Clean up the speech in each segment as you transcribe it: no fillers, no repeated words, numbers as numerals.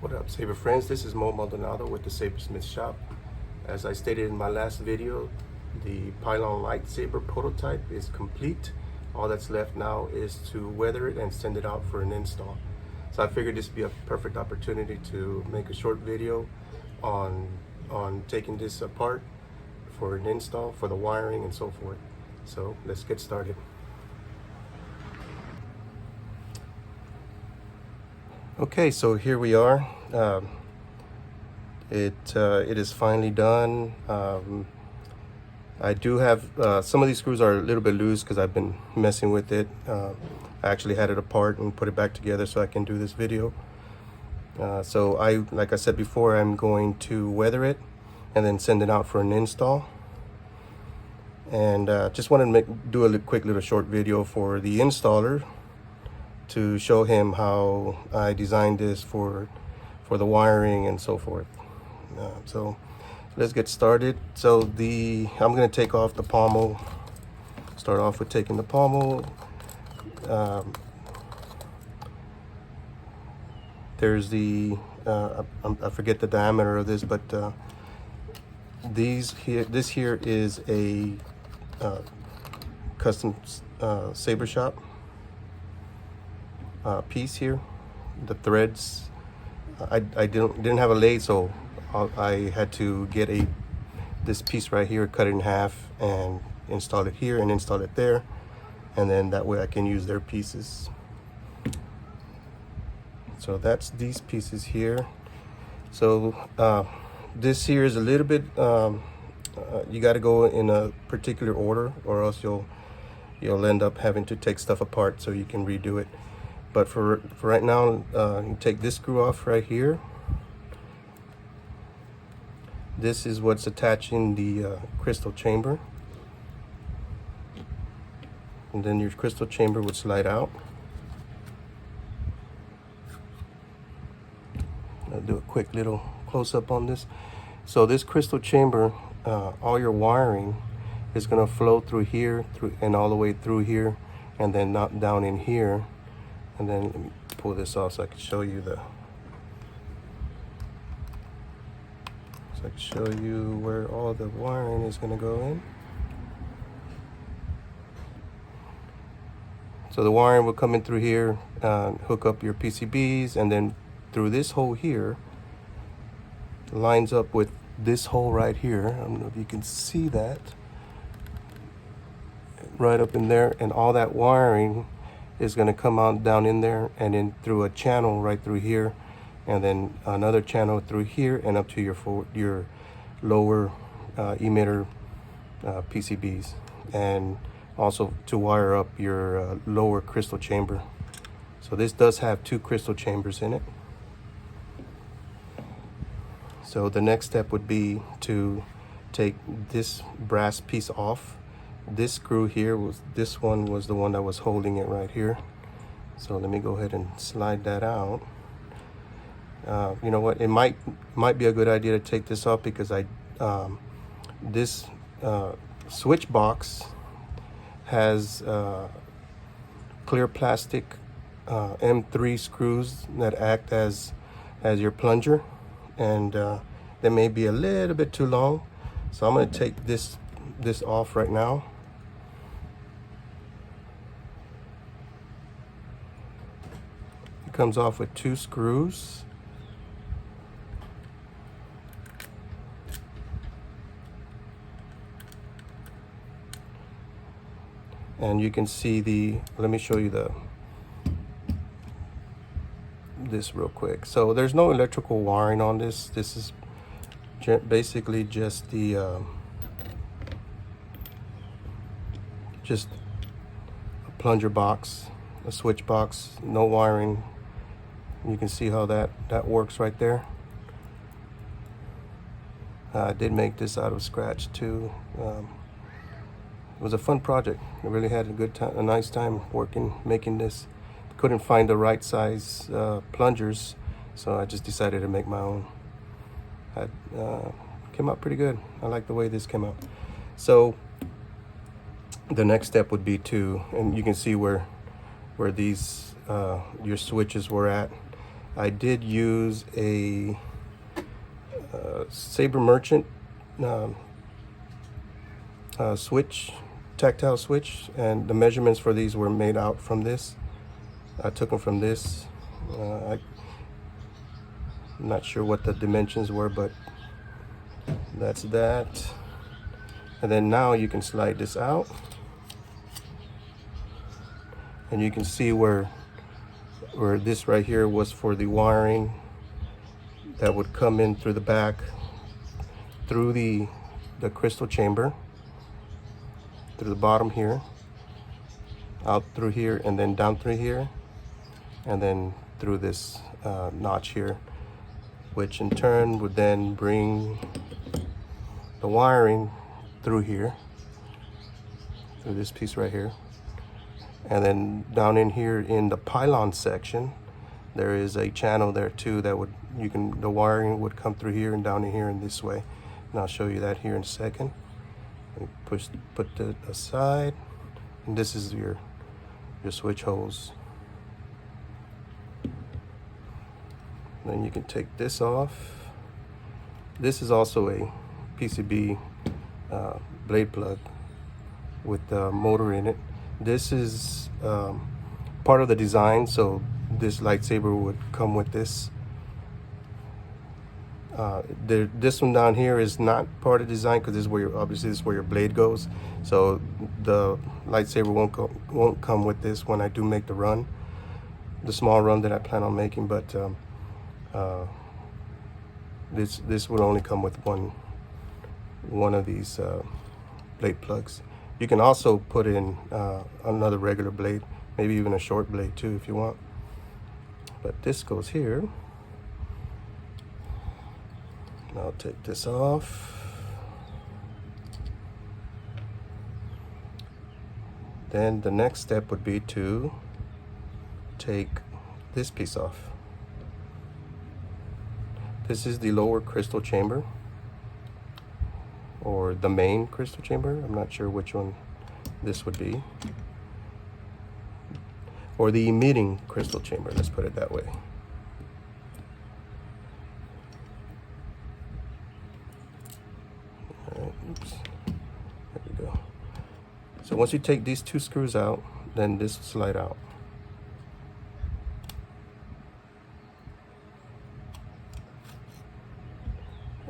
What up, Saber friends? This is Mo Maldonado with the Sabersmith Shop. As I stated in my last video, the Pylon lightsaber prototype is complete. All that's left now is to weather it and send it out for an install. So I figured this would be a perfect opportunity to make a short video on taking this apart for an install, for the wiring and so forth. So let's get started. Okay, so here we are. It is finally done. I do have some of these screws are a little bit loose because I've been messing with it. I actually had it apart and put it back together so I can do this video. So like I said before, I'm going to weather it and then send it out for an install. And just wanted to do a quick little short video for the installer to show him how I designed this for the wiring and so forth. So let's get started. So I'm going to take off the pommel. Start off with taking the pommel. There's I forget the diameter of this, but this here is a custom saber shop piece here. The threads, I didn't have a lathe, so I had to get this piece right here, cut it in half and install it here and install it there, and then that way I can use their pieces. So that's these pieces here. So this here is a little bit you got to go in a particular order, or else you'll end up having to take stuff apart so you can redo it. But for right now, you take this screw off right here. This is what's attaching the crystal chamber. And then your crystal chamber would slide out. I'll do a quick little close-up on this. So this crystal chamber, all your wiring is going to flow through here, and all the way through here, and then not down in here. And then let me pull this off so I can show you where all the wiring is going to go in. So the wiring will come in through here, hook up your PCBs, and then through this hole here, lines up with this hole right here. I don't know if you can see that. Right up in there, and all that wiring is going to come out down in there and in through a channel right through here, and then another channel through here and up to your lower emitter PCBs, and also to wire up your lower crystal chamber. So this does have 2 crystal chambers in it. So the next step would be to take this brass piece off. This screw here this one was the one that was holding it right here. So let me go ahead and slide that out. You know what? It might be a good idea to take this off, because this switch box has clear plastic M3 screws that act as your plunger, and they may be a little bit too long. So I'm going to take this off right now. It comes off with 2 screws. And you can see let me show you this real quick. So there's no electrical wiring on this. This is basically just just a plunger box, a switch box, no wiring. You can see how that works right there. I did make this out of scratch too. It was a fun project. I really had a nice time making this. Couldn't find the right size plungers, so I just decided to make my own. Came out pretty good. I like the way this came out. So the next step would be and you can see where these your switches were at. I did use a Saber Merchant switch, tactile switch, and the measurements for these were made out from this. I took them from this. I'm not sure what the dimensions were, but that's that. And then now you can slide this out, and you can see where this right here was for the wiring that would come in through the back, through the crystal chamber, through the bottom here, out through here, and then down through here, and then through this notch here, which in turn would then bring the wiring through here, through this piece right here. And then down in here in the pylon section, there is a channel there too that would, the wiring would come through here and down in here in this way. And I'll show you that here in a second. Put that aside. And this is your switch holes. Then you can take this off. This is also a PCB blade plug with the motor in it. This is part of the design, so this lightsaber would come with this. This one down here is not part of the design because this is where obviously this is where your blade goes. So the lightsaber won't come with this when I do make the run, the small run that I plan on making. But this would only come with one of these blade plugs. You can also put in another regular blade, maybe even a short blade too if you want. But this goes here. I'll take this off. Then the next step would be to take this piece off. This is the lower crystal chamber, or the main crystal chamber. I'm not sure which one this would be. Or the emitting crystal chamber, let's put it that way. All right, oops, there we go. So once you take these two screws out, then this will slide out.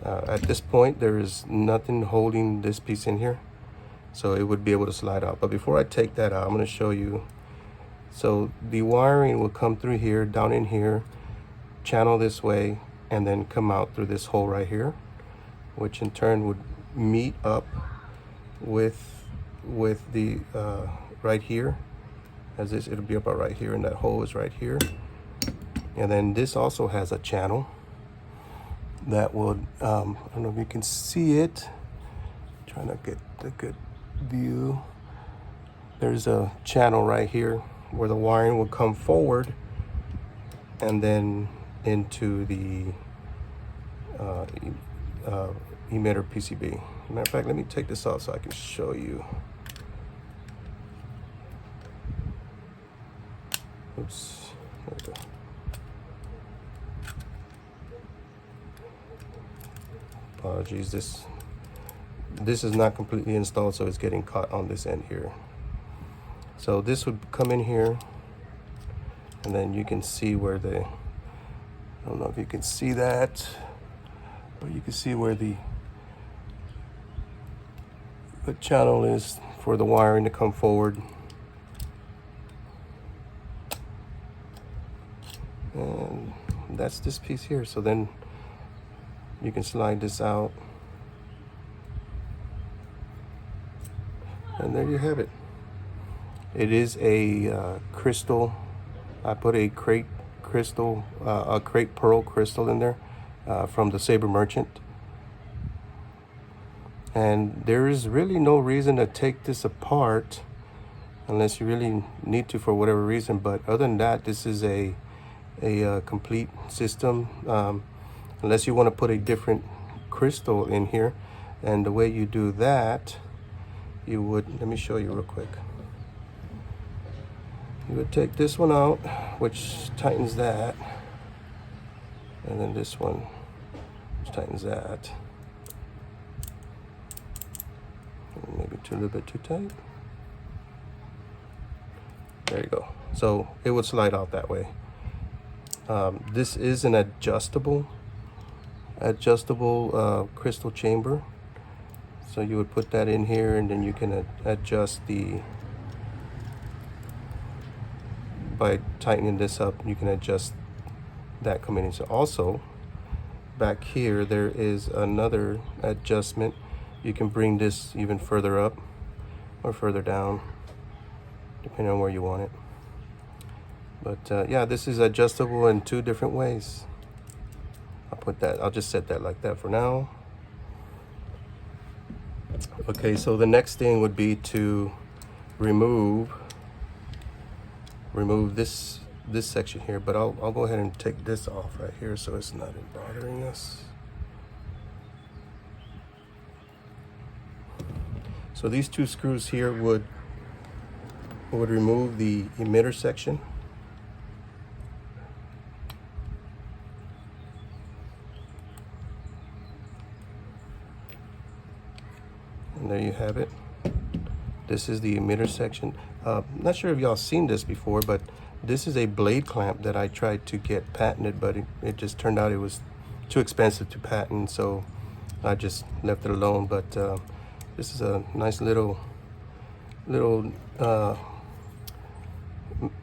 At this point, there is nothing holding this piece in here, so it would be able to slide out. But before I take that out, I'm going to show you. So the wiring will come through here, down in here, channel this way, and then come out through this hole right here, which in turn would meet up with the right here. As this, it'll be about right here, and that hole is right here. And then this also has a channel that would, I don't know if you can see it, I'm trying to get a good view. There's a channel right here where the wiring will come forward and then into the emitter PCB. Matter of fact, let me take this off so I can show you. Oops, there we go. Apologies, this is not completely installed, so it's getting caught on this end here. So this would come in here, and then you can see where I don't know if you can see that, but you can see where the channel is for the wiring to come forward. And that's this piece here. So then you can slide this out, and there you have it. It is a crystal. I put a crate crystal, a crate pearl crystal in there from the Saber Merchant. And there is really no reason to take this apart unless you really need to for whatever reason. But other than that, this is a complete system. Unless you want to put a different crystal in here. And the way you do that, you would, let me show you real quick. You would take this one out, which tightens that. And then this one, which tightens that. Maybe a little bit too tight. There you go. So it would slide out that way. This is an adjustable crystal chamber. So you would put that in here, and then you can adjust by tightening this up, you can adjust that coming in. So also back here, there is another adjustment. You can bring this even further up or further down, depending on where you want it. But yeah, this is adjustable in 2 different ways. I'll just set that like that for now. Okay, so the next thing would be to remove this section here, but I'll go ahead and take this off right here so it's not bothering us. So these 2 screws here would remove the emitter section. And there you have it. This is the emitter section. Not sure if y'all seen this before, but this is a blade clamp that I tried to get patented, but it just turned out it was too expensive to patent, so I just left it alone. But this is a nice little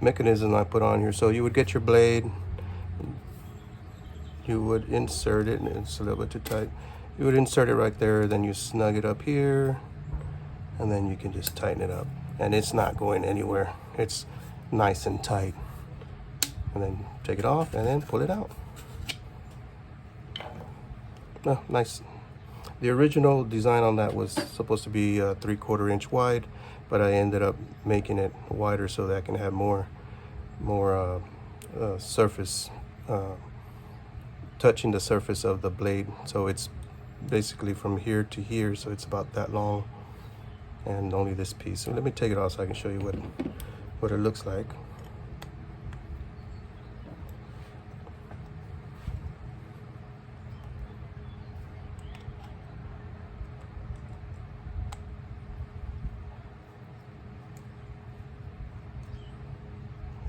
mechanism I put on here. So you would get your blade, you would insert it, and it's a little bit too tight. You would insert it right there, then you snug it up here, and then you can just tighten it up. And it's not going anywhere. It's nice and tight. And then take it off and then pull it out. Oh, nice. The original design on that was supposed to be 3/4 inch wide, but I ended up making it wider so that I can have more surface, touching the surface of the blade. So it's basically from here to here, so it's about that long, and only this piece. So let me take it off so I can show you what it looks like.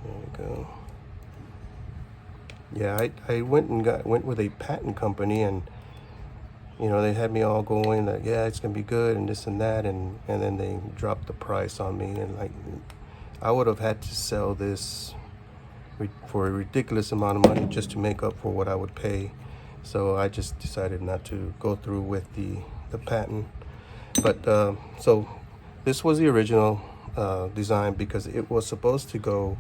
There we go. Yeah, I went with a patent company, and you know, they had me all going that, yeah, it's gonna be good and this and that, and then they dropped the price on me, and like I would have had to sell this for a ridiculous amount of money just to make up for what I would pay. So I just decided not to go through with the patent. But so this was the original design, because it was supposed to go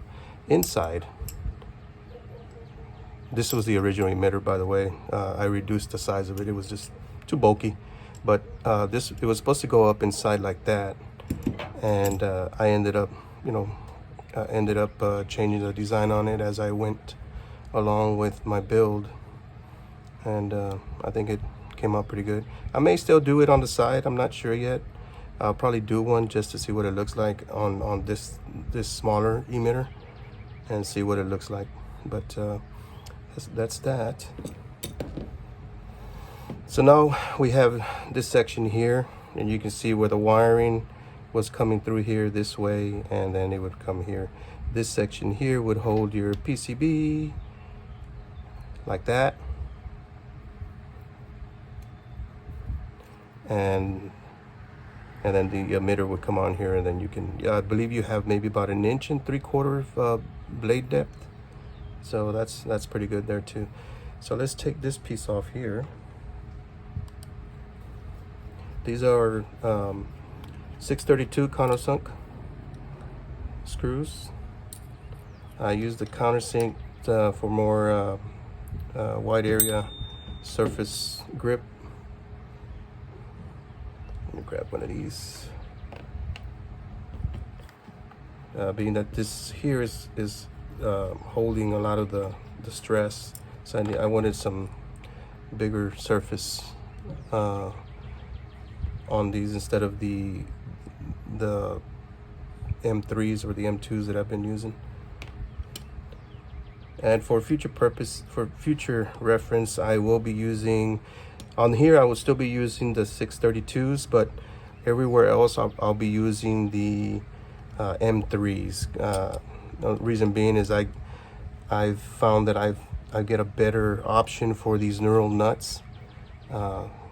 inside. This was the original emitter, by the way. I reduced the size of it. It was just too bulky. But it was supposed to go up inside like that. And I ended up, changing the design on it as I went along with my build. And I think it came out pretty good. I may still do it on the side. I'm not sure yet. I'll probably do one just to see what it looks like on this smaller emitter and see what it looks like. But that's that. So now we have this section here, and you can see where the wiring was coming through here this way, and then it would come here. This section here would hold your PCB like that, and then the emitter would come on here, and then you can, I believe you have maybe about 1 3/4 inch blade depth. So that's pretty good there too. So let's take this piece off here. These are 632 countersunk screws. I use the countersink for more wide area surface grip. Let me grab one of these. Being that this here is holding a lot of the stress, so I wanted some bigger surface on these instead of the M3s or the M2s that I've been using. And for future reference, I will be using, on here I will still be using the 632s, but everywhere else I'll be using the M3s. The reason being is I've found that I get a better option for these knurled nuts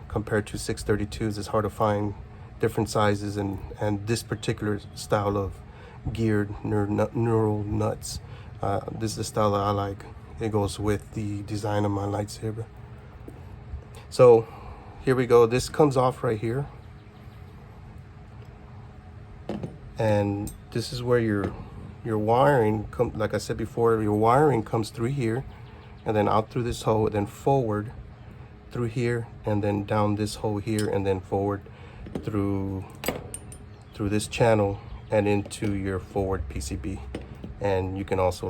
compared to 632s. It's hard to find different sizes and this particular style of geared knurled nuts. This is the style that I like. It goes with the design of my lightsaber. So here we go. This comes off right here. And this is where your wiring, like I said before, your wiring comes through here and then out through this hole, then forward through here, and then down this hole here, and then forward through this channel and into your forward PCB. And you can also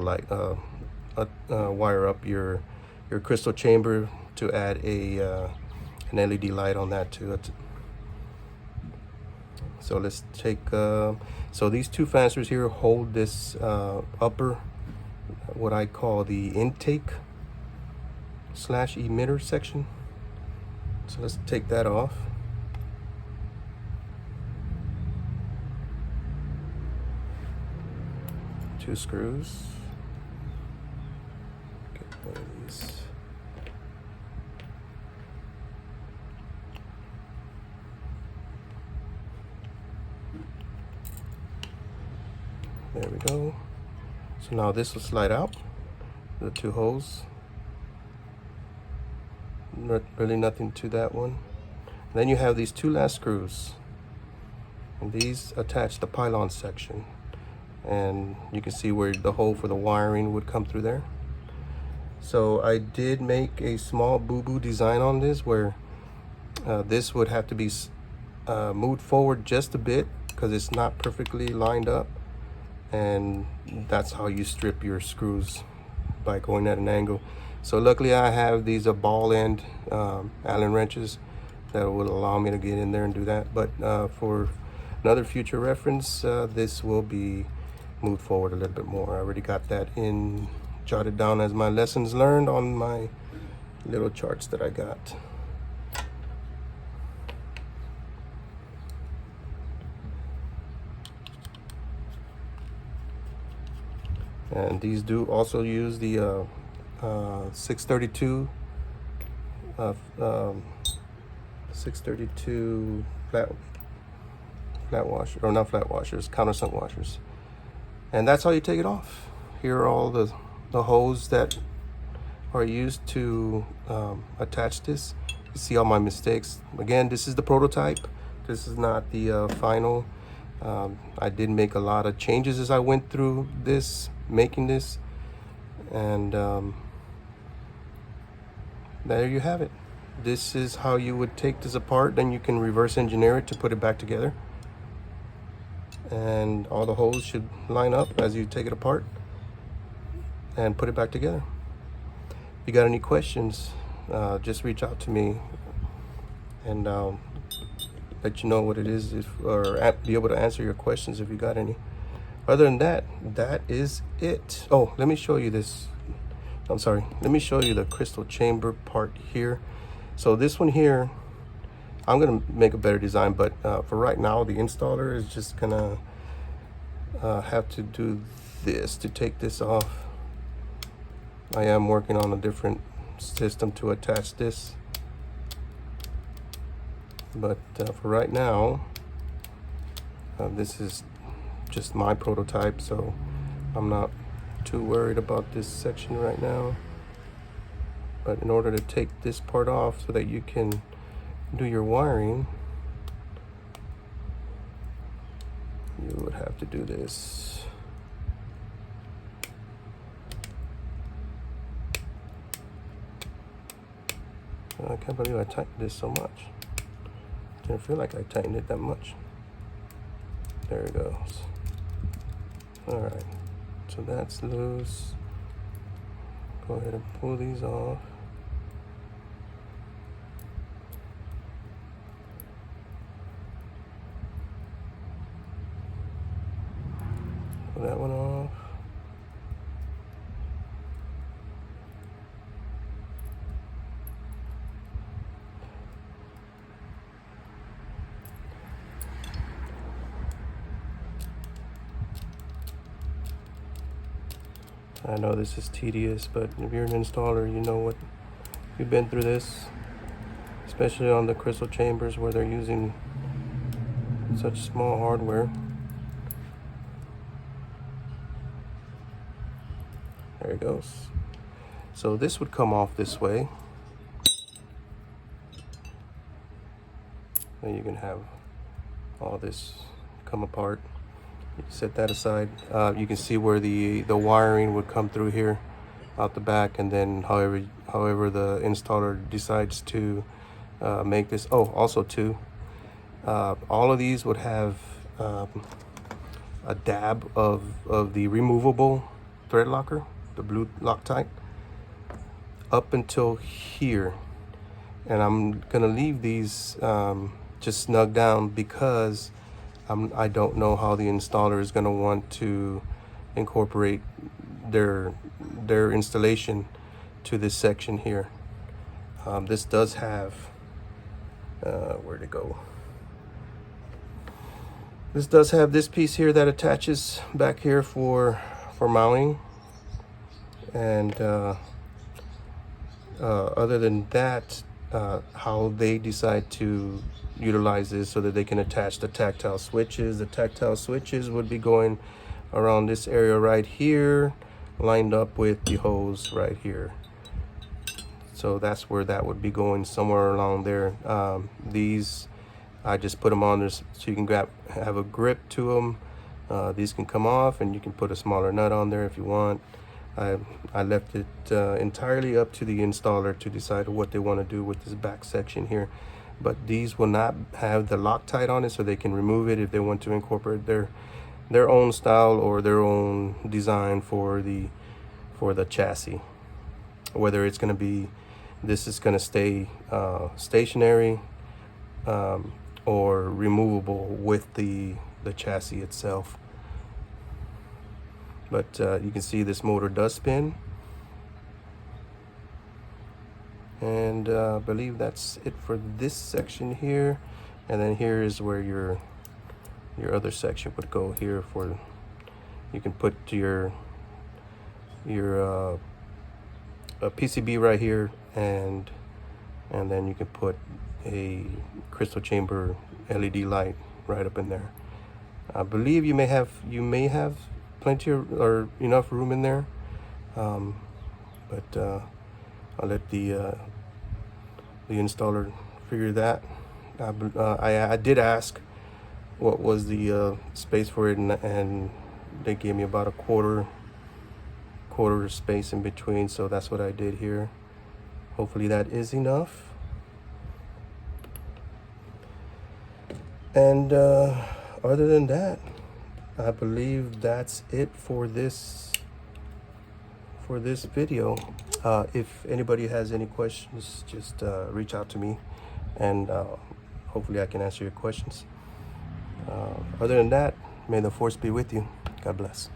wire up your crystal chamber to add an LED light on that too. So let's take so these two fasteners here hold this upper, what I call the intake / emitter section. So let's take that off. Two screws. Get one of these. There we go. So now this will slide out, the two holes. Not really nothing to that one. And then you have these two last screws, and these attach the pylon section. And you can see where the hole for the wiring would come through there. So I did make a small boo-boo design on this where this would have to be moved forward just a bit because it's not perfectly lined up. And that's how you strip your screws, by going at an angle. So luckily I have these ball end Allen wrenches that will allow me to get in there and do that. But for another future reference, this will be moved forward a little bit more. I already got that jotted down as my lessons learned on my little charts that I got. And these do also use the 632 632 flat washer, or not flat washers, countersunk washers. And that's how you take it off. Here are all the holes that are used to attach this. You see all my mistakes. Again, this is the prototype. This is not the final. I did make a lot of changes as I went through this, making this. And there you have it. This is how you would take this apart. Then you can reverse engineer it to put it back together. And all the holes should line up as you take it apart and put it back together. If you got any questions, just reach out to me, and I'll let you know what it is, or be able to answer your questions if you got any. Other than that, that is it. Oh, let me show you this. I'm sorry. Let me show you the crystal chamber part here. So this one here, I'm gonna make a better design, but for right now, the installer is just gonna have to do this to take this off. I am working on a different system to attach this, but for right now, this is just my prototype, so I'm not too worried about this section right now. But in order to take this part off so that you can do your wiring, you would have to do this. I can't believe I tightened this so much. Didn't feel like I tightened it that much. There it goes. All right, so that's loose. Go ahead and pull these off. Pull that one off. I know this is tedious, but if you're an installer, you know what, you've been through this, especially on the crystal chambers where they're using such small hardware. There it goes. So this would come off this way. And you can have all this come apart. You set that aside. You can see where the wiring would come through here out the back, and then however the installer decides to make this. Oh, also too, all of these would have a dab of the removable thread locker, the blue Loctite, up until here. And I'm gonna leave these just snug down because I don't know how the installer is gonna want to incorporate their installation to this section here. This does have, where'd it go? This does have this piece here that attaches back here for mounting. And other than that, how they decide to utilize this so that they can attach the tactile switches. The tactile switches would be going around this area right here, lined up with the hose right here. So that's where that would be going, somewhere along there. These, I just put them on there so you can have a grip to them. These can come off, and you can put a smaller nut on there if you want. I left it entirely up to the installer to decide what they want to do with this back section here. But these will not have the Loctite on it, so they can remove it if they want to incorporate their own style or their own design for the chassis. Whether it's going to be, this is going to stay stationary or removable with the chassis itself. But you can see this motor does spin. And I believe that's it for this section here. And then here is where your other section would go here. For you can put your a PCB right here, and then you can put a crystal chamber LED light right up in there. I believe you may have plenty or enough room in there, but I'll let the installer figure that. I did ask what was the space for it, and they gave me about a quarter space in between, so that's what I did here. Hopefully that is enough. And other than that, I believe that's it for this video. If anybody has any questions, just reach out to me, and hopefully I can answer your questions. Other than that, may the force be with you. God bless.